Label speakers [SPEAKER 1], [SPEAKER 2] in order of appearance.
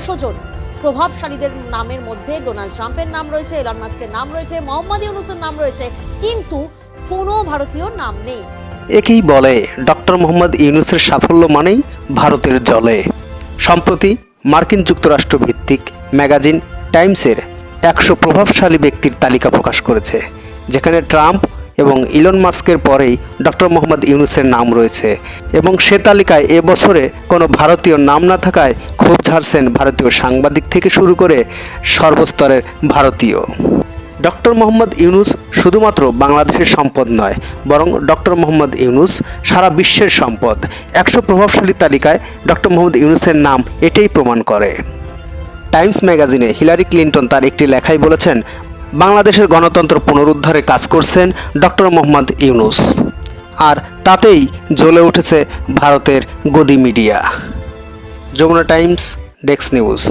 [SPEAKER 1] 100 জন প্রভাবশালীদের নামের মধ্যে ডোনাল্ড ট্রাম্পের নাম রয়েছে, এলন মাস্কের নাম রয়েছে, মোহাম্মদ ইউনূসের নাম রয়েছে, কিন্তু কোনো ভারতীয় নাম নেই।
[SPEAKER 2] একেই বলে ডক্টর মোহাম্মদ ইউনূসের সাফল্য মানেই ভারতের জলে। সম্প্রতি মার্কিন যুক্তরাষ্ট্র ভিত্তিক ম্যাগাজিন টাইমসের 100 প্রভাবশালী ব্যক্তির তালিকা প্রকাশ করেছে, যেখানে ট্রাম্প এবং ইলন মাস্কের পরেই ডক্টর মোহাম্মদ ইউনূসের নাম রয়েছে। এবং সে তালিকায় এবছরে কোনো ভারতীয় নাম না থাকায় ক্ষোভ ঝাড়ছেন ভারতীয় সাংবাদিক থেকে শুরু করে সর্বস্তরের ভারতীয়। ডক্টর মোহাম্মদ ইউনূস শুধুমাত্র বাংলাদেশের সম্পদ নয়, বরং ডক্টর মোহাম্মদ ইউনূস সারা বিশ্বের সম্পদ। 100 প্রভাবশালী তালিকায় ডক্টর মোহাম্মদ ইউনূসের নাম এটাই প্রমাণ করে। টাইমস ম্যাগাজিনে হিলারি ক্লিন্টন তার একটি লেখায় বলেছেন, বাংলাদেশের গণতন্ত্র পুনরুদ্ধারে কাজ করছেন ডক্টর মোহাম্মদ ইউনূস। আর তাতেই জ্বলে উঠেছে ভারতের গদি মিডিয়া। Jamuna Times, desk news.